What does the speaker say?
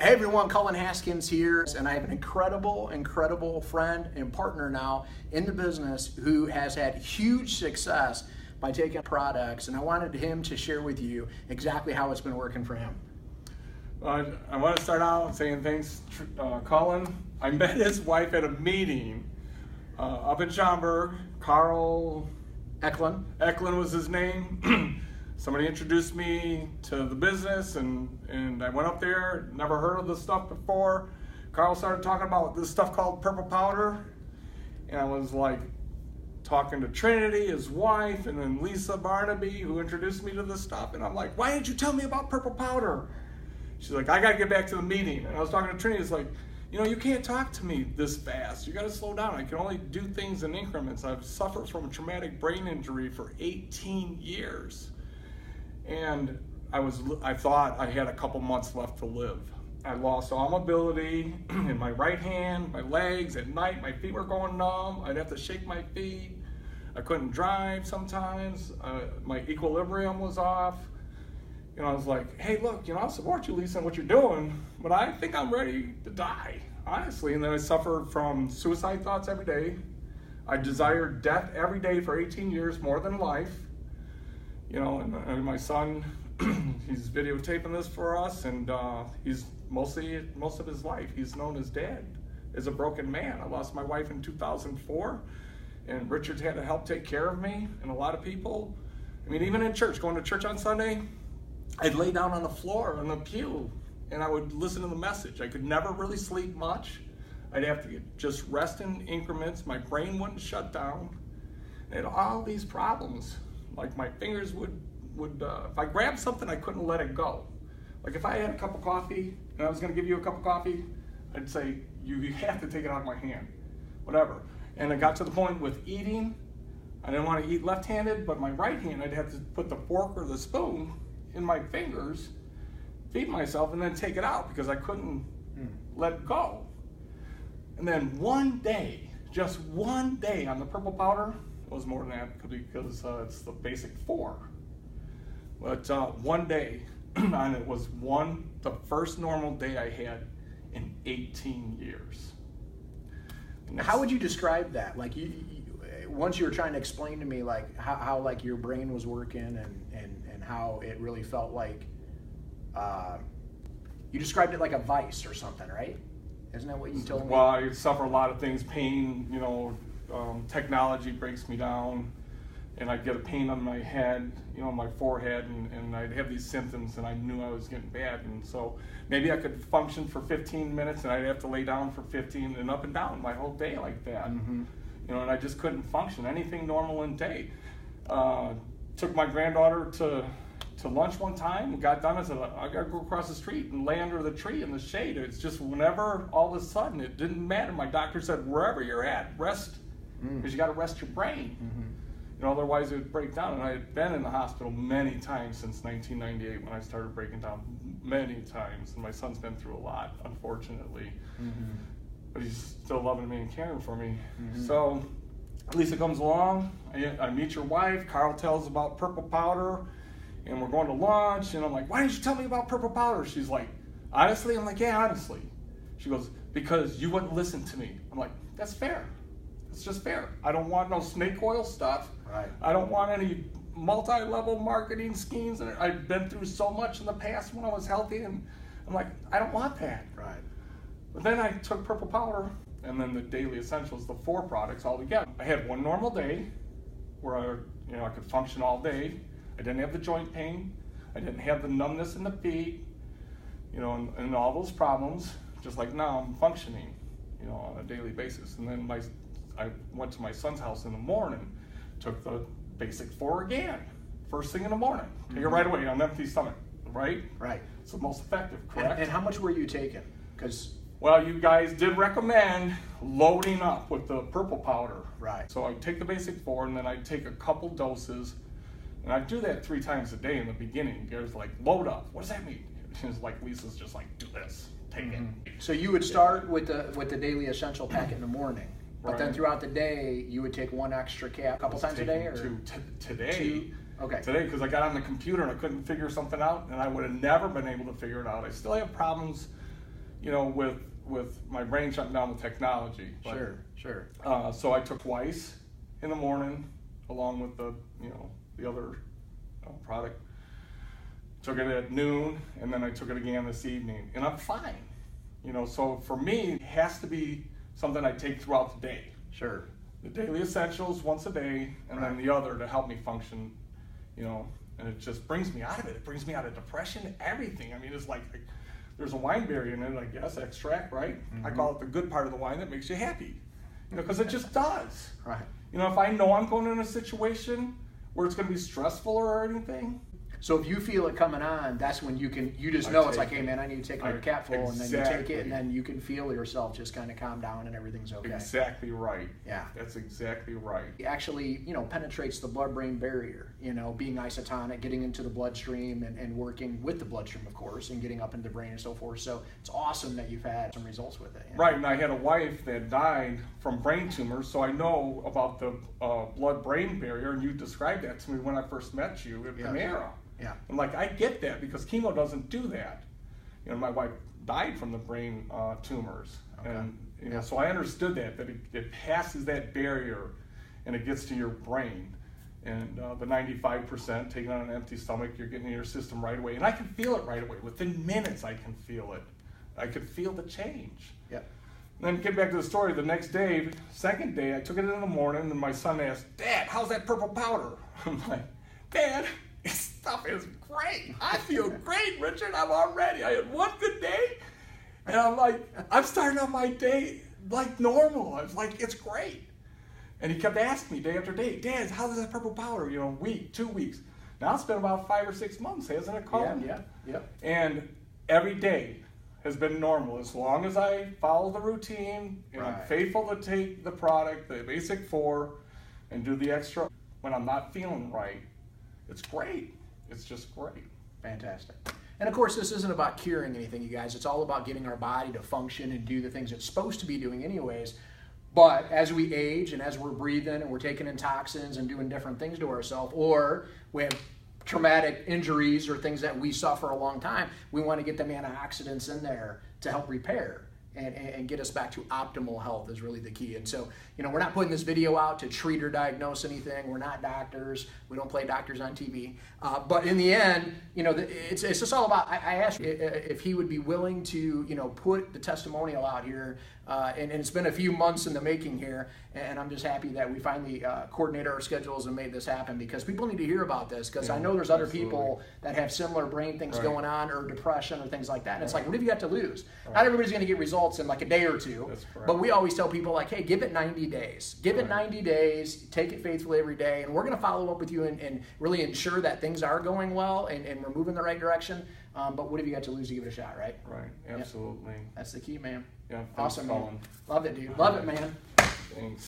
Hey everyone, Cullen Haskins here, and I have an incredible friend and partner now in the business who has had huge success by taking products, and I wanted him to share with you exactly how it's been working for him. I want to start out saying thanks, Cullen. I met his wife at a meeting up in Schaumburg. Carl Eklund was his name. Somebody introduced me to the business, and I went up there, never heard of this stuff before. Carl started talking about this stuff called purple powder, and I was like talking to Trinity, his wife, and then Lisa Barnaby, who introduced me to this stuff, and I'm like, why didn't you tell me about purple powder? She's like, I gotta get back to the meeting. And I was talking to Trinity, it's like, you know, you can't talk to me this fast. You gotta slow down. I can only do things in increments. I've suffered from a traumatic brain injury for 18 years. And I thought I had a couple months left to live. I lost all mobility in my right hand, my legs. At night, my feet were going numb. I'd have to shake my feet. I couldn't drive sometimes. My equilibrium was off. You know, I was like, hey, look, you know, I'll support you, Lisa, in what you're doing, but I think I'm ready to die, honestly. And then I suffered from suicide thoughts every day. I desired death every day for 18 years, more than life. You know, and my son, he's videotaping this for us, and he's most of his life, he's known his dad as a broken man. I lost my wife in 2004, and Richard's had to help take care of me, and a lot of people. I mean, even in church, going to church on Sunday, I'd lay down on the floor in the pew, and I would listen to the message. I could never really sleep much. I'd have to just rest in increments. My brain wouldn't shut down. I had all these problems. Like my fingers would if I grabbed something, I couldn't let it go. Like if I had a cup of coffee and I was gonna give you a cup of coffee, I'd say, you have to take it out of my hand, whatever. And it got to the point with eating, I didn't want to eat left-handed, but my right hand, I'd have to put the fork or the spoon in my fingers, feed myself, and then take it out because I couldn't let it go. And then one day, just one day on the purple powder, it was more than that because it's the basic 4. But one day, and it was the first normal day I had in 18 years. How would you describe that? Like once you were trying to explain to me like how like your brain was working and how it really felt like, you described it like a vice or something, right? Isn't that what you told me? Well, I suffer a lot of things, pain, you know, technology breaks me down, and I'd get a pain on my head, you know, my forehead, and I'd have these symptoms, and I knew I was getting bad. And so maybe I could function for 15 minutes, and I'd have to lay down for 15 and up and down my whole day like that. You know, and I just couldn't function anything normal in day. Took my granddaughter to lunch one time, and got done, I said, I gotta go across the street and lay under the tree in the shade. It's just whenever, all of a sudden, it didn't matter. My doctor said, wherever you're at, rest, because you gotta rest your brain. You know, otherwise it would break down. And I had been in the hospital many times since 1998 when I started breaking down, many times. And my son's been through a lot, unfortunately. But he's still loving me and caring for me. So Lisa comes along, I meet your wife, Carl tells about purple powder, and we're going to lunch, and I'm like, why didn't you tell me about purple powder? She's like, honestly? I'm like, yeah, honestly. She goes, because you wouldn't listen to me. I'm like, that's fair. It's just fair. I don't want no snake oil stuff. Right. I don't want any multi-level marketing schemes. I've been through so much in the past when I was healthy, and I'm like, I don't want that. Right. But then I took purple powder, and then the daily essentials, the 4 products all together. I had one normal day where I could function all day. I didn't have the joint pain. I didn't have the numbness in the feet, you know, and all those problems. Just like now, I'm functioning, you know, on a daily basis. And then I went to my son's house in the morning, took the basic 4 again, first thing in the morning. Take it right away on an empty stomach, right? Right. It's the most effective, correct? And how much were you taking? Well, you guys did recommend loading up with the purple powder. Right. So I'd take the basic 4, and then I'd take a couple doses, and I'd do that 3 times a day in the beginning. There's like, load up. What does that mean? It's like Lisa's just like, do this, take it. So you would start with the daily essential packet in the morning, but then throughout the day you would take 1 extra cap a couple times a day, or 2 today. 2? Okay. Today, because I got on the computer and I couldn't figure something out, and I would have never been able to figure it out. I still have problems you know, with my brain shutting down with technology. But, Sure. So I took twice in the morning, along with the, you know, the other product. Took it at noon, and then I took it again this evening, and I'm fine. You know, so for me, it has to be something I take throughout the day. Sure. The daily essentials once a day, and then the other to help me function, you know, and it just brings me out of it. It brings me out of depression, everything. I mean, it's like there's a wine berry in it, I guess, extract, right? Mm-hmm. I call it the good part of the wine that makes you happy, you know, because it just does. Right. You know, if I know I'm going in a situation where it's going to be stressful or anything. So if you feel it coming on, that's when you just know it's like, hey man, I need to take another capful, and then you take it, and then you can feel yourself just kind of calm down and everything's okay. Exactly right. Yeah. That's exactly right. It actually, you know, penetrates the blood-brain barrier, you know, being isotonic, getting into the bloodstream and working with the bloodstream, of course, and getting up into the brain and so forth. So it's awesome that you've had some results with it. You know? Right, and I had a wife that died from brain tumors, so I know about the blood-brain barrier, and you described that to me when I first met you at Panera. Yeah. I'm like, I get that because chemo doesn't do that. You know, my wife died from the brain tumors. Okay. And you know, so I understood that it passes that barrier and it gets to your brain. And the 95%, taking on an empty stomach, you're getting in your system right away. And I can feel it right away. Within minutes, I can feel it. I could feel the change. Yeah. And then get back to the story. The next day, second day, I took it in the morning, and my son asked, Dad, how's that purple powder? I'm like, Dad, this stuff is great. I feel great, Richard. I had one good day, and I'm like, I'm starting on my day like normal. I was like, it's great. And he kept asking me day after day, Dad, how's that purple powder? You know, week, 2 weeks. Now it's been about 5 or 6 months, hasn't it, Colin? Yeah. And every day has been normal as long as I follow the routine and I'm faithful to take the product, the basic 4, and do the extra. When I'm not feeling right, it's great. It's just great. Fantastic. And of course, this isn't about curing anything, you guys. It's all about getting our body to function and do the things it's supposed to be doing anyways. But as we age and as we're breathing and we're taking in toxins and doing different things to ourselves, or we have traumatic injuries or things that we suffer a long time, we want to get them antioxidants in there to help repair and get us back to optimal health is really the key. And so, you know, we're not putting this video out to treat or diagnose anything. We're not doctors. We don't play doctors on TV. But in the end, you know, it's just all about, I asked if he would be willing to, you know, put the testimonial out here. And it's been a few months in the making here. And I'm just happy that we finally coordinated our schedules and made this happen, because people need to hear about this, because I know there's other people that have similar brain things going on, or depression or things like that. And it's like, what have you got to lose? Not everybody's going to get results in like a day or two. But we always tell people, like, hey, give it 90 days. Give it 90 days. Take it faithfully every day. And we're going to follow up with you and really ensure that things are going well and we're moving the right direction. But what have you got to lose to give it a shot, right? Right, absolutely. That's the key, man. Yeah, awesome, man. Man. Love it, dude. Love it, man. Thanks.